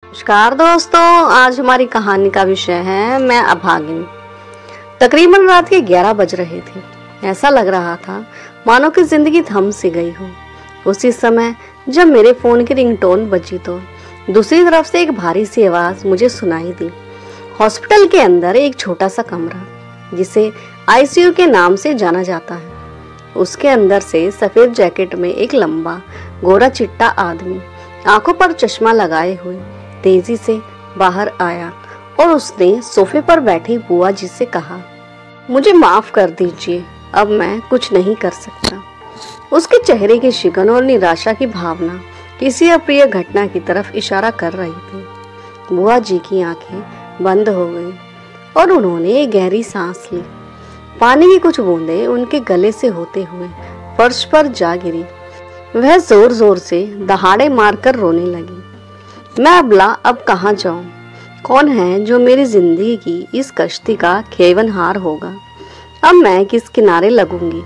नमस्कार दोस्तों, आज हमारी कहानी का विषय है मैं अभागिन। तकरीबन रात के 11 बज रहे थे। ऐसा लग रहा था मानो कि जिंदगी थम सी गई हो। उसी समय जब मेरे फोन की रिंगटोन बजी तो दूसरी तरफ से एक भारी सी आवाज मुझे सुनाई दी। हॉस्पिटल के अंदर एक छोटा सा कमरा जिसे आईसीयू के नाम से जाना जाता है, उसके अंदर से सफेद जैकेट में एक लंबा गोरा चिट्टा आदमी आंखों पर चश्मा लगाए हुए तेजी से बाहर आया और उसने सोफे पर बैठी बुआ जी से कहा, मुझे माफ कर दीजिए, अब मैं कुछ नहीं कर सकता। उसके चेहरे की शिकन और निराशा की भावना किसी अप्रिय घटना की तरफ इशारा कर रही थी। बुआ जी की आंखें बंद हो गई और उन्होंने एक गहरी सांस ली। पानी की कुछ बूंदें उनके गले से होते हुए फर्श पर जा गिरी। वह जोर जोर से दहाड़े मारकर रोने लगी। मैं अबला अब कहाँ जाऊं? कौन है जो मेरी जिंदगी की इस कश्ती का खेवनहार होगा? अब मैं किस किनारे लगूंगी?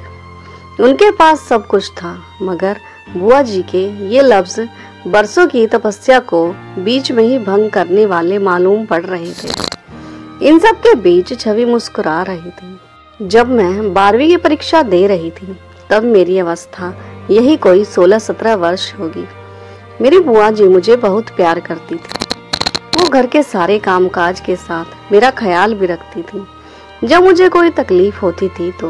उनके पास सब कुछ था, मगर बुआ जी के ये लफ्ज बरसों की तपस्या को बीच में ही भंग करने वाले मालूम पड़ रहे थे। इन सब के बीच छवि मुस्कुरा रही थी। जब मैं 12वीं की परीक्षा दे रही थी तब मेरी अवस्था यही कोई 16-17 वर्ष होगी। मेरी बुआ जी मुझे बहुत प्यार करती थी। वो घर के सारे कामकाज के साथ मेरा ख्याल भी रखती थी। जब मुझे कोई तकलीफ होती थी तो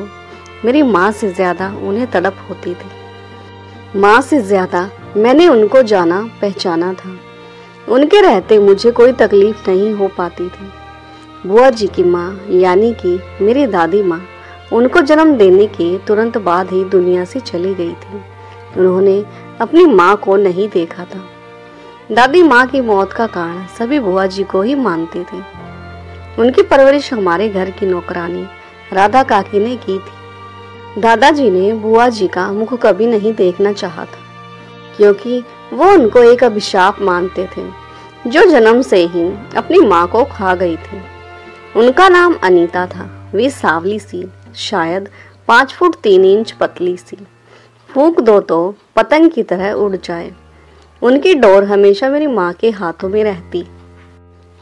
मेरी माँ से ज्यादा उन्हें तड़प होती थी। माँ से ज्यादा मैंने उनको जाना पहचाना था। उनके रहते मुझे कोई तकलीफ नहीं हो पाती थी। बुआ जी की माँ यानी कि मेरी दादी माँ उनको जन्म देने के तुरंत बाद ही दुनिया से चली गई थी। उन्होंने अपनी माँ को नहीं देखा था। दादी माँ की मौत का कारण सभी बुआ जी को ही मानते थे। उनकी परवरिश हमारे घर की नौकरानी राधा काकी ने की थी। दादाजी ने बुआ जी का मुख कभी नहीं देखना चाहा था, क्योंकि वो उनको एक अभिशाप मानते थे जो जन्म से ही अपनी माँ को खा गई थी। उनका नाम अनीता था। वे सांवली सी, शायद 5 फुट 3 इंच पतली सी, फूंक दो तो पतंग की तरह उड़ जाए। उनकी डोर हमेशा मेरी माँ के हाथों में रहती।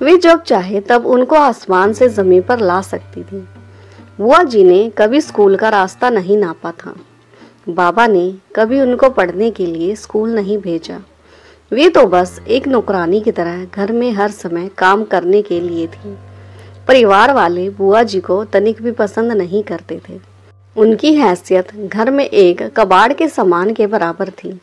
वे जब चाहे तब उनको आसमान से जमीन पर ला सकती थी। बुआ जी ने कभी स्कूल का रास्ता नहीं नापा था। बाबा ने कभी उनको पढ़ने के लिए स्कूल नहीं भेजा। वे तो बस एक नौकरानी की तरह घर में हर समय काम करने के लिए थी। परिवार वाले बुआ जी को तनिक भी पसंद नहीं करते थे। उनकी हैसियत घर में एक कबाड़ के सामान के बराबर थी।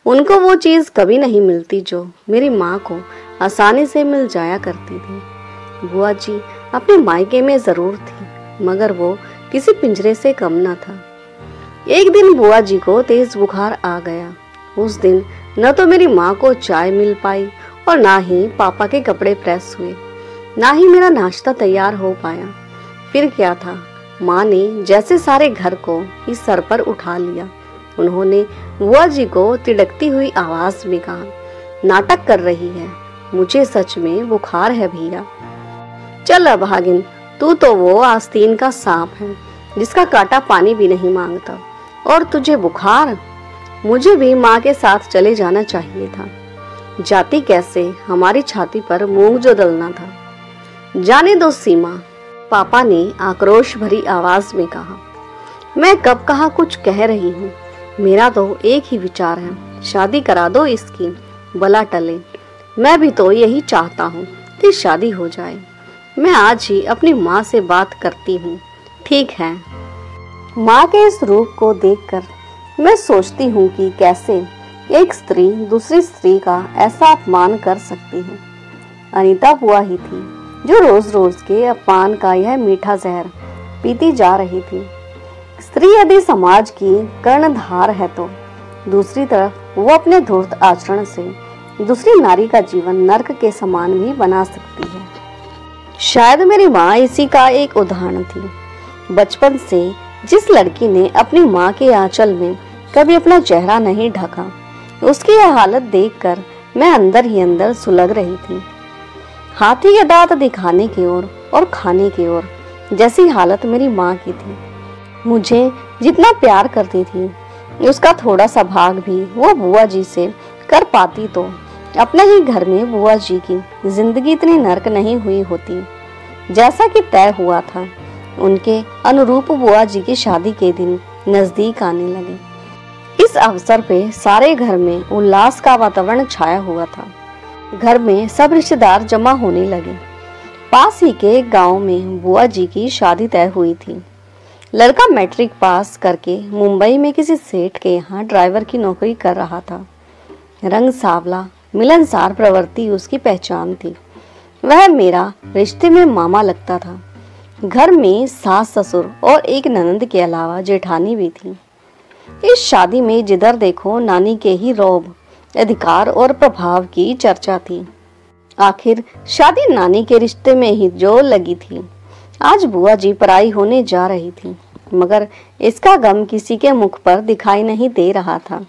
उनको वो चीज़ कभी नहीं मिलती जो मेरी माँ को आसानी से मिल जाया करती थी। बुआ जी अपने मायके में ज़रूर थी, मगर वो किसी पिंजरे से कम न था। एक दिन बुआ जी को तेज बुखार आ गया। उस दिन न तो मेरी माँ को चाय मिल पाई और ना ही पापा के कपड़े प्रेस हुए, ना ही मेरा नाश्ता तैयार हो पाया। फिर क्या था, माँ ने जैसे सारे घर को ही सर पर उठा लिया। उन्होंने बुआ जी को तिड़कती हुई आवाज में कहा, नाटक कर रही है, मुझे सच में बुखार है भैया। चल अभागिन, तू तो वो आस्तीन का सांप है जिसका कांटा पानी भी नहीं मांगता, और तुझे बुखार? मुझे भी माँ के साथ चले जाना चाहिए था। जाती कैसे हमारी छाती पर मूंग जो दलना था। जाने दो सीमा, पापा ने आक्रोश भरी आवाज में कहा। मैं कब कहा कुछ कह रही हूँ। मेरा तो एक ही विचार है, शादी करा दो इसकी, भला टले। मैं भी तो यही चाहता हूँ कि शादी हो जाए। मैं आज ही अपनी माँ से बात करती हूँ। ठीक है। माँ के इस रूप को देखकर मैं सोचती हूँ कि कैसे एक स्त्री दूसरी स्त्री का ऐसा अपमान कर सकती है। अनीता बुआ ही थी जो रोज रोज के अपमान का यह मीठा जहर पीती जा रही थी। स्त्री यदि समाज की कर्णधार है तो दूसरी तरफ वो अपने धूर्त आचरण से दूसरी नारी का जीवन नर्क के समान भी बना सकती है। शायद मेरी माँ इसी का एक उदाहरण थी। बचपन से जिस लड़की ने अपनी माँ के आंचल में कभी अपना चेहरा नहीं ढका, उसकी यह हालत देखकर मैं अंदर ही अंदर सुलग रही थी। हाथी के दांत दिखाने की ओर और खाने की ओर जैसी हालत मेरी माँ की थी। मुझे जितना प्यार करती थी उसका थोड़ा सा भाग भी वो बुआ जी से कर पाती तो अपने ही घर में बुआ जी की जिंदगी इतनी नरक नहीं हुई होती। जैसा कि तय हुआ था, उनके अनुरूप बुआ जी की शादी के दिन नजदीक आने लगे। इस अवसर पे सारे घर में उल्लास का वातावरण छाया हुआ था। घर में सब रिश्तेदार जमा होने लगे। पास ही के गांव में बुआ जी की शादी तय हुई थी। लड़का मैट्रिक पास करके मुंबई में किसी सेठ के यहाँ ड्राइवर की नौकरी कर रहा था। रंग सावला, मिलनसार प्रवृत्ति उसकी पहचान थी। वह मेरा रिश्ते में मामा लगता था। घर में सास ससुर और एक ननंद के अलावा जेठानी भी थी। इस शादी में जिधर देखो नानी के ही रौब, अधिकार और प्रभाव की चर्चा थी। आखिर शादी नानी के रिश्ते में ही जो लगी थी। आज बुआ जी पराई होने जा रही थी, मगर इसका गम किसी के मुख पर दिखाई नहीं दे रहा था।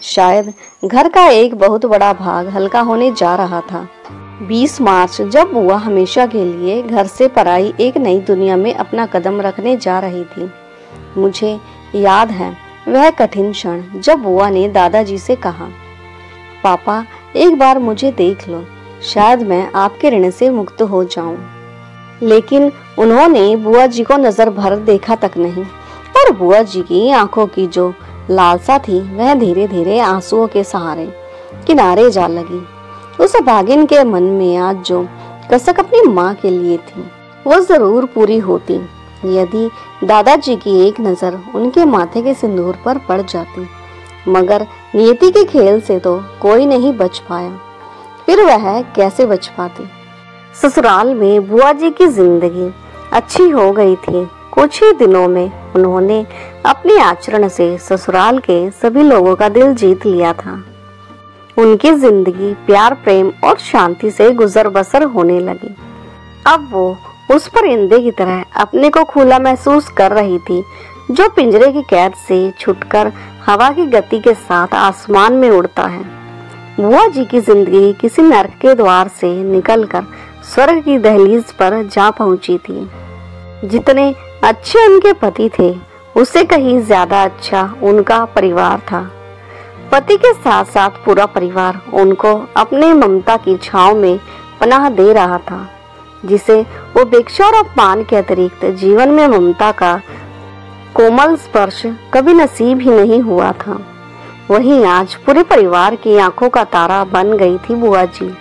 शायद घर का एक बहुत बड़ा भाग हल्का होने जा रहा था। 20 मार्च जब बुआ हमेशा के लिए घर से पराई एक नई दुनिया में अपना कदम रखने जा रही थी। मुझे याद है वह कठिन क्षण जब बुआ ने दादाजी से कहा, पापा एक बार मुझे देख लो, शायद मैं आपके ऋण से मुक्त हो जाऊं। लेकिन उन्होंने बुआ जी को नजर भर देखा तक नहीं और बुआ जी की आंखों की जो लालसा थी वह धीरे धीरे आंसुओं के सहारे किनारे जा लगी। उस अभागिन के मन में आज जो कसक अपनी माँ के लिए थी वो जरूर पूरी होती यदि दादाजी की एक नजर उनके माथे के सिंदूर पर पड़ जाती। मगर नियति के खेल से तो कोई नहीं बच पाया। फिर वह कैसे बच पाती। ससुराल में बुआ जी की जिंदगी अच्छी हो गई थी। कुछ ही दिनों में उन्होंने अपने आचरण से ससुराल के सभी लोगों का दिल जीत लिया था। उनकी जिंदगी प्यार, प्रेम और शांति से गुजर बसर होने लगी। अब वो उस परिंदे की तरह अपने को खुला महसूस कर रही थी जो पिंजरे की कैद से छुटकर हवा की गति के साथ आसमान में उड़ता है। बुआ जी की जिंदगी किसी नरक के द्वार से निकलकर स्वर्ग की दहलीज पर जा पहुंची थी। जितने अच्छे उनके पति थे उससे कहीं ज्यादा अच्छा उनका परिवार था। पति के साथ साथ पूरा परिवार उनको अपने ममता की छांव में पनाह दे रहा था, जिसे उपेक्षा और अपमान के अतिरिक्त जीवन में ममता का कोमल स्पर्श कभी नसीब ही नहीं हुआ था। वहीं आज पूरे परिवार की आंखों का तारा बन गई थी बुआ जी।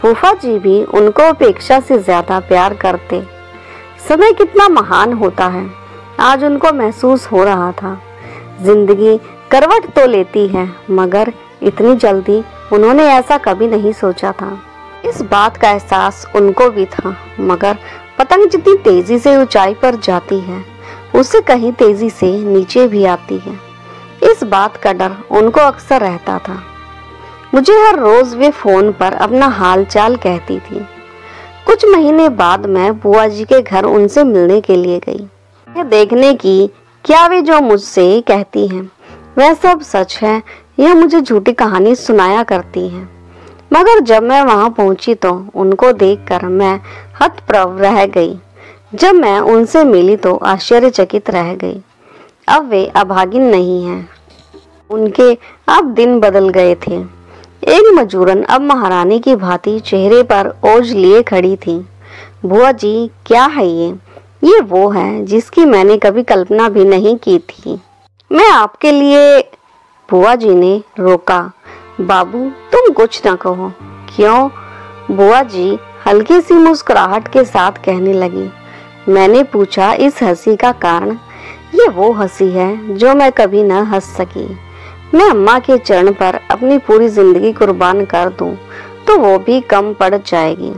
फूफा जी भी उनको उपेक्षा से ज्यादा प्यार करते। समय कितना महान होता है आज उनको महसूस हो रहा था। जिंदगी करवट तो लेती है मगर इतनी जल्दी उन्होंने ऐसा कभी नहीं सोचा था। इस बात का एहसास उनको भी था, मगर पतंग जितनी तेजी से ऊंचाई पर जाती है उससे कहीं तेजी से नीचे भी आती है। इस बात का डर उनको अक्सर रहता था। मुझे हर रोज वे फोन पर अपना हाल चाल कहती थी। कुछ महीने बाद मैं बुआ जी के घर उनसे मिलने के लिए गई, यह देखने की क्या वे जो मुझसे कहती हैं वह सब सच है या मुझे झूठी कहानी सुनाया करती हैं। मगर जब मैं वहां पहुंची तो उनको देखकर मैं हतप्रभ रह गई। जब मैं उनसे मिली तो आश्चर्यचकित रह गई। अब वे अभागिन नहीं हैं, उनके अब दिन बदल गए थे। एक मजूरन अब महारानी की भांति चेहरे पर ओझ लिए खड़ी थी। बुआ जी क्या है ये वो है जिसकी मैंने कभी कल्पना भी नहीं की थी। मैं आपके लिए। बुआ जी ने रोका। बाबू तुम कुछ न कहो। क्यों? बुआ जी हल्की सी मुस्कुराहट के साथ कहने लगी। मैंने पूछा इस हंसी का कारण। ये वो हंसी है जो मैं कभी न हंस सकी। मैं अम्मा के चरण पर अपनी पूरी जिंदगी कुर्बान कर दूं तो वो भी कम पड़ जाएगी।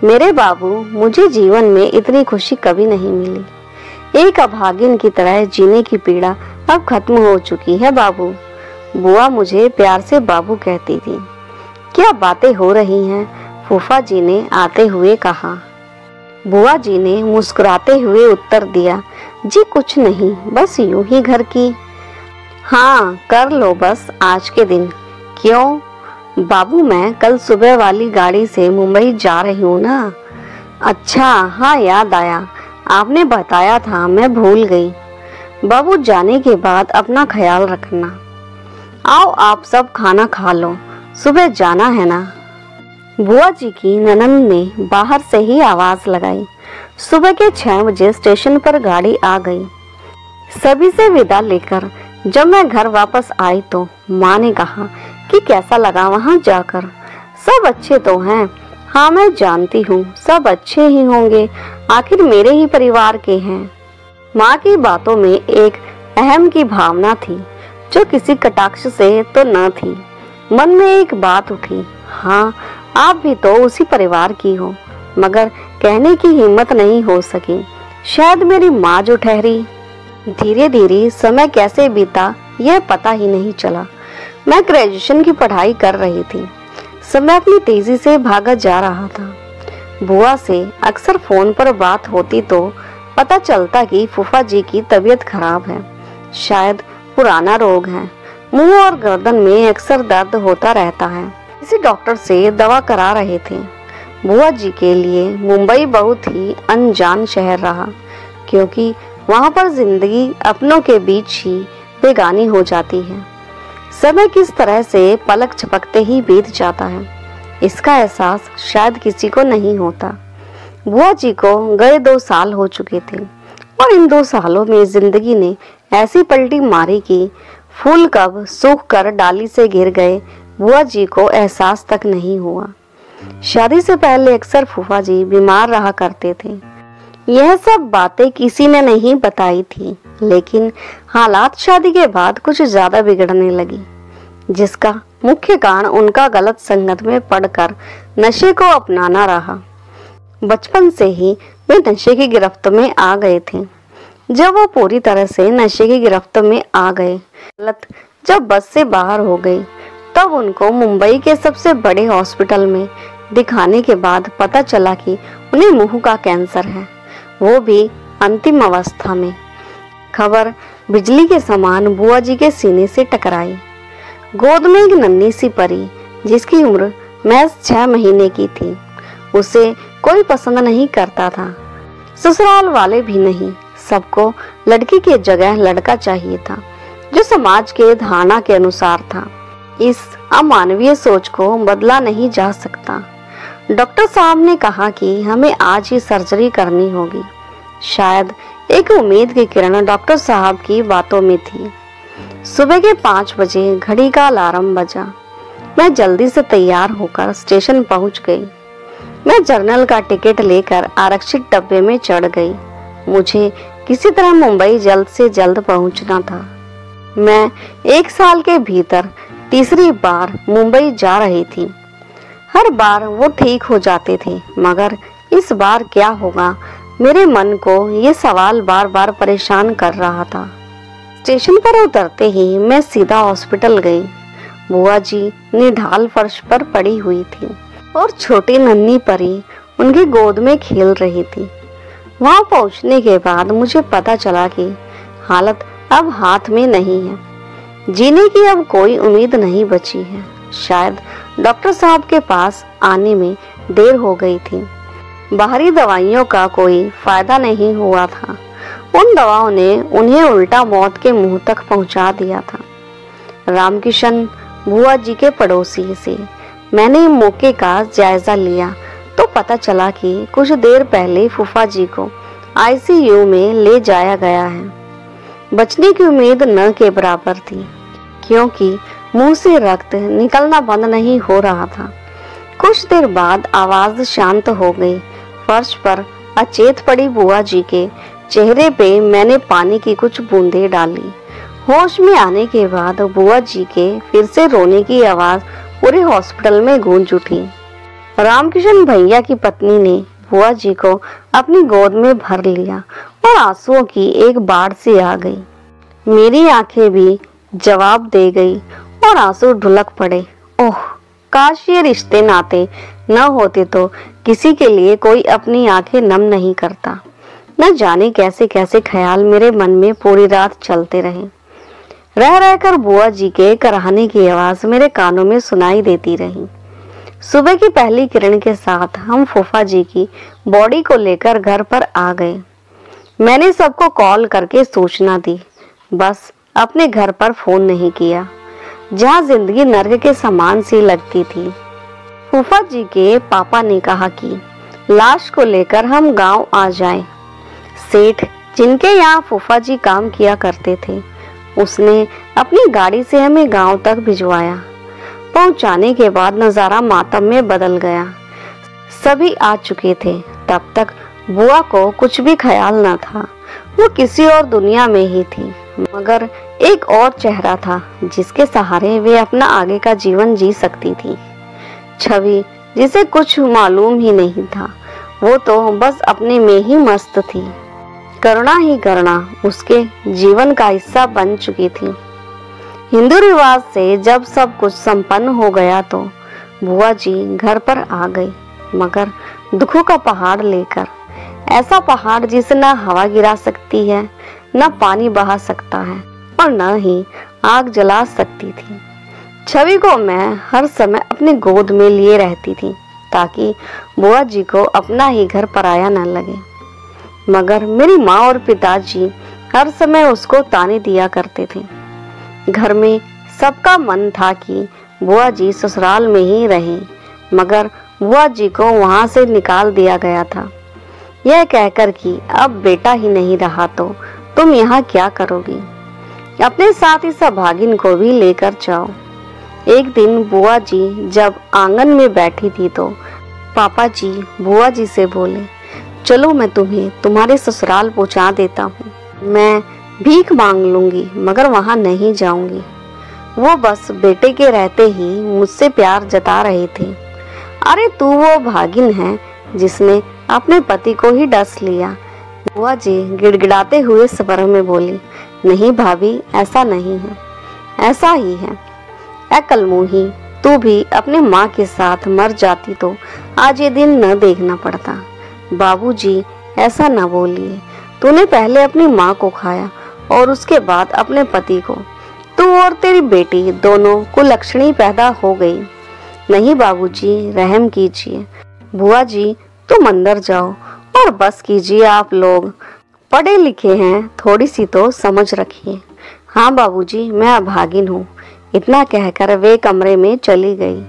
मेरे बाबू मुझे जीवन में इतनी खुशी कभी नहीं मिली। एक अभागिन की तरह जीने की पीड़ा अब खत्म हो चुकी है बाबू। बुआ मुझे प्यार से बाबू कहती थी। क्या बातें हो रही हैं? फूफा जी ने आते हुए कहा। बुआ जी ने मुस्कुराते हुए उत्तर दिया, जी कुछ नहीं, बस यूं ही घर की। हाँ कर लो बस आज के दिन। क्यों? बाबू मैं कल सुबह वाली गाड़ी से मुंबई जा रही हूँ ना। अच्छा हाँ याद आया, आपने बताया था, मैं भूल गई। बाबू जाने के बाद अपना ख्याल रखना। आओ आप सब खाना खा लो, सुबह जाना है ना। बुआ जी की ननंद ने बाहर से ही आवाज लगाई। सुबह के 6 बजे स्टेशन पर गाड़ी आ गई। सभी से विदा लेकर जब मैं घर वापस आई तो माँ ने कहा कि कैसा लगा वहां जाकर। सब अच्छे तो हैं। हाँ, मैं जानती हूँ सब अच्छे ही होंगे, आखिर मेरे ही परिवार के हैं। माँ की बातों में एक अहम की भावना थी जो किसी कटाक्ष से तो न थी। मन में एक बात उठी, हाँ आप भी तो उसी परिवार की हो, मगर कहने की हिम्मत नहीं हो सकी। शायद मेरी माँ जो ठहरी। धीरे धीरे समय कैसे बीता यह पता ही नहीं चला। मैं ग्रेजुएशन की पढ़ाई कर रही थी। समय अपनी तेजी से भागा जा रहा था। बुआ से अक्सर फोन पर बात होती तो पता चलता कि फूफा जी की तबीयत खराब है, शायद पुराना रोग है। मुंह और गर्दन में अक्सर दर्द होता रहता है। किसी डॉक्टर से दवा करा रहे थे। बुआ जी के लिए मुंबई बहुत ही अनजान शहर रहा, क्योंकि वहां पर जिंदगी अपनों के बीच ही बेगानी हो जाती है। समय किस तरह से पलक झपकते ही बीत जाता है, इसका एहसास शायद किसी को नहीं होता। बुआ जी को गए 2 साल हो चुके थे और इन 2 सालों में जिंदगी ने ऐसी पलटी मारी कि फूल कब सूख कर डाली से गिर गए बुआ जी को एहसास तक नहीं हुआ। शादी से पहले अक्सर फूफा जी बीमार रहा करते थे। यह सब बातें किसी ने नहीं बताई थी, लेकिन हालात शादी के बाद कुछ ज्यादा बिगड़ने लगी, जिसका मुख्य कारण उनका गलत संगत में पड़कर नशे को अपनाना रहा। बचपन से ही वे नशे की गिरफ्त में आ गए थे। जब वो पूरी तरह से नशे की गिरफ्त में आ गए, हालत जब बस से बाहर हो गई, तब उनको मुंबई के सबसे बड़े हॉस्पिटल में दिखाने के बाद पता चला कि उन्हें मुंह का कैंसर है, वो भी अंतिम अवस्था में। खबर बिजली के समान बुआ जी के सीने से टकराई। गोद में एक नन्ही सी परी जिसकी उम्र महज 6 महीने की थी, उसे कोई पसंद नहीं करता था, ससुराल वाले भी नहीं। सबको लड़की की जगह लड़का चाहिए था, जो समाज के धारणा के अनुसार था। इस अमानवीय सोच को बदला नहीं जा सकता। डॉक्टर साहब ने कहा कि हमें आज ही सर्जरी करनी होगी। शायद एक उम्मीद की किरण डॉक्टर साहब की बातों में थी। सुबह के 5 बजे घड़ी का अलार्म बजा। मैं जल्दी से तैयार होकर स्टेशन पहुंच गई। मैं जर्नल का टिकट लेकर आरक्षित डब्बे में चढ़ गई। मुझे किसी तरह मुंबई जल्द से जल्द पहुंचना था। मैं 1 साल के भीतर तीसरी बार मुंबई जा रही थी। हर बार वो ठीक हो जाते थे, मगर इस बार क्या होगा, मेरे मन को ये सवाल बार बार परेशान कर रहा था। स्टेशन पर उतरते ही मैं सीधा हॉस्पिटल गई। बुआ जी निढाल फर्श पर पड़ी हुई थी और छोटी नन्ही परी उनकी गोद में खेल रही थी। वहां पहुंचने के बाद मुझे पता चला कि हालत अब हाथ में नहीं है। जीने की अब कोई उम्मीद नहीं बची है। शायद डॉक्टर साहब के पास आने में देर हो गई थी। बाहरी दवाइयों का कोई फायदा नहीं हुआ था। उन दवाओं ने उन्हें उल्टा मौत के मुंह तक पहुंचा दिया था। रामकिशन बुआ जी के पड़ोसी से मैंने मौके का जायजा लिया तो पता चला कि कुछ देर पहले फूफा जी को आईसीयू में ले जाया गया है। बचने की उम्मीद न के बराबर थी, क्योंकि मुंह से रक्त निकलना बंद नहीं हो रहा था। कुछ देर बाद आवाज शांत हो गई। फर्श पर अचेत पड़ी बुआ जी के चेहरे पे मैंने पानी की कुछ बूंदें डाली। होश में आने के बाद बुआ जी के फिर से रोने की आवाज पूरे हॉस्पिटल में गूंज उठी। रामकिशन भैया की पत्नी ने बुआ जी को अपनी गोद में भर लिया और आंसुओं की एक बाढ़ सी आ गई। मेरी आंखें भी जवाब दे गई और आंसू ढुलक पड़े। ओह, काश ये रिश्ते नाते न होते तो किसी के लिए कोई अपनी आंखें नम नहीं करता। न जाने कैसे कैसे ख्याल मेरे मन में पूरी रात चलते रहे। रह रहकर बुआ जी के कराहने की आवाज मेरे कानों में सुनाई देती रही। सुबह की पहली किरण के साथ हम फूफा जी की बॉडी को लेकर घर पर आ गए। मैंने सबको कॉल करके सूचना दी, बस अपने घर पर फोन नहीं किया। जहाँ जिंदगी नर्क के समान सी लगती थी। फूफा जी के पापा ने कहा कि लाश को लेकर हम गांव आ जाएं। सेठ जिनके यहाँ फूफा जी काम किया करते थे, उसने अपनी गाड़ी से हमें गांव तक भिजवाया। पहुंचाने के बाद नज़ारा मातम में बदल गया। सभी आ चुके थे। तब तक बुआ को कुछ भी ख्याल न था, वो किसी और दुनिया में ही थी। मगर एक और चेहरा था जिसके सहारे वे अपना आगे का जीवन जी सकती थी। छवि जिसे कुछ मालूम ही नहीं था, वो तो बस अपने में ही मस्त थी। करुणा ही करुणा उसके जीवन का हिस्सा बन चुकी थी। हिंदू रिवाज से जब सब कुछ संपन्न हो गया तो बुआ जी घर पर आ गई, मगर दुखों का पहाड़ लेकर। ऐसा पहाड़ जिसे न हवा गिरा सकती है, न पानी बहा सकता है और न ही आग जला सकती थी। छवि को मैं हर समय अपनी गोद में लिए रहती थी ताकि बुआ जी को अपना ही घर पराया न लगे। मगर मेरी माँ और पिताजी हर समय उसको ताने दिया करते थे। घर में सबका मन था कि बुआ जी ससुराल में ही रहें, मगर बुआ जी को वहां से निकाल दिया गया था, यह कहकर कि अब बेटा ही नहीं रहा तो तुम यहाँ क्या करोगी, अपने साथ इस अभागिन को भी लेकर जाओ। एक दिन बुआ जी जब आंगन में बैठी थी तो पापा जी बुआ जी से बोले, चलो मैं तुम्हें तुम्हारे ससुराल पहुँचा देता हूँ। मैं भीख मांग लूंगी मगर वहां नहीं जाऊंगी। वो बस बेटे के रहते ही मुझसे प्यार जता रहे थे। अरे तू वो भागिन है जिसने अपने पति को ही डस लिया। बुआ जी गिड़गिड़ाते हुए स्वर में बोली, नहीं भाभी, ऐसा नहीं है, ऐसा ही है। अकलमुही, तू भी अपने माँ के साथ मर जाती तो आज ये दिन न देखना पड़ता। बाबूजी ऐसा न बोलिए, तूने पहले अपनी माँ को खाया और उसके बाद अपने पति को। तू और तेरी बेटी दोनों कुलक्षणी पैदा हो गई। नहीं बाबूजी, रहम कीजिए। बुआ जी तुम अंदर जाओ और बस कीजिए, आप लोग पढ़े लिखे हैं, थोड़ी सी तो समझ रखिए। हाँ बाबूजी, मैं अभागिन हूँ। इतना कहकर वे कमरे में चली गई।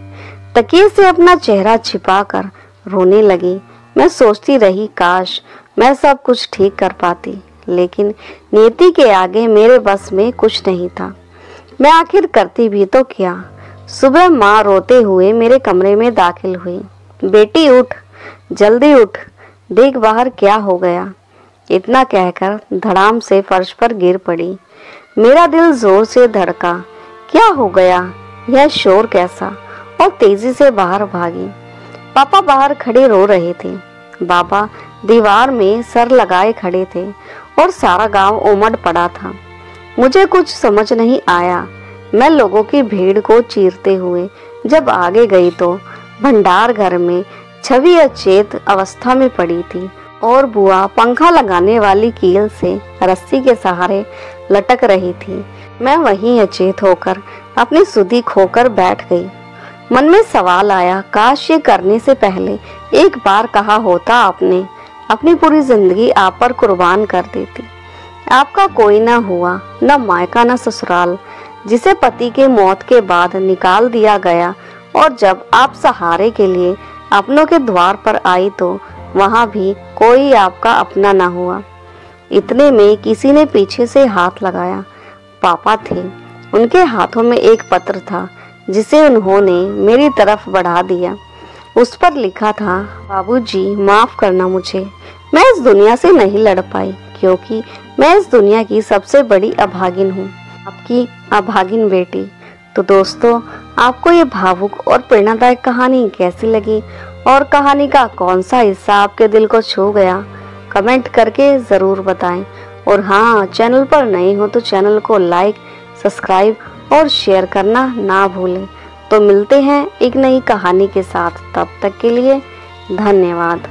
तकिए से अपना चेहरा छिपाकर रोने लगी। मैं सोचती रही काश मैं सब कुछ ठीक कर पाती, लेकिन नियति के आगे मेरे बस में कुछ नहीं था। मैं आखिर करती भी तो क्या। सुबह माँ रोते हुए मेरे कमरे में दाखिल हुई। बेटी उठ, जल्दी उठ, देख बाहर क्या हो गया। इतना कहकर धड़ाम से फर्श पर गिर पड़ी। मेरा दिल जोर से धड़का। क्या हो गया, यह शोर कैसा, और तेजी से बाहर भागी। पापा बाहर खड़े रो रहे थे। बाबा दीवार में सर लगाए खड़े थे और सारा गांव उमड़ पड़ा था। मुझे कुछ समझ नहीं आया। मैं लोगों की भीड़ को चीरते हुए जब आगे गई तो भंडार घर में छवि अचेत अवस्था में पड़ी थी और बुआ पंखा लगाने वाली कील से रस्सी के सहारे लटक रही थी। मैं वहीं अचेत होकर अपनी सुधि खोकर बैठ गई। मन में सवाल आया, काश ये करने से पहले एक बार कहा होता आपने, अपनी पूरी जिंदगी आप पर कुर्बान कर देती। आपका कोई ना हुआ, न मायका न ससुराल, जिसे पति के मौत के बाद निकाल दिया गया, और जब आप सहारे के लिए अपनों के द्वार पर आई तो वहां भी कोई आपका अपना ना हुआ। इतने में किसी ने पीछे से हाथ लगाया। पापा थे। उनके हाथों में एक पत्र था जिसे उन्होंने मेरी तरफ बढ़ा दिया। उस पर लिखा था, बाबूजी माफ करना मुझे, मैं इस दुनिया से नहीं लड़ पाई क्योंकि मैं इस दुनिया की सबसे बड़ी अभागिन हूँ, आपकी अभागिन बेटी। तो दोस्तों, आपको ये भावुक और प्रेरणादायक कहानी कैसी लगी और कहानी का कौन सा हिस्सा आपके दिल को छू गया, कमेंट करके ज़रूर बताएं। और हाँ, चैनल पर नए हो तो चैनल को लाइक, सब्सक्राइब और शेयर करना ना भूलें। तो मिलते हैं एक नई कहानी के साथ, तब तक के लिए धन्यवाद।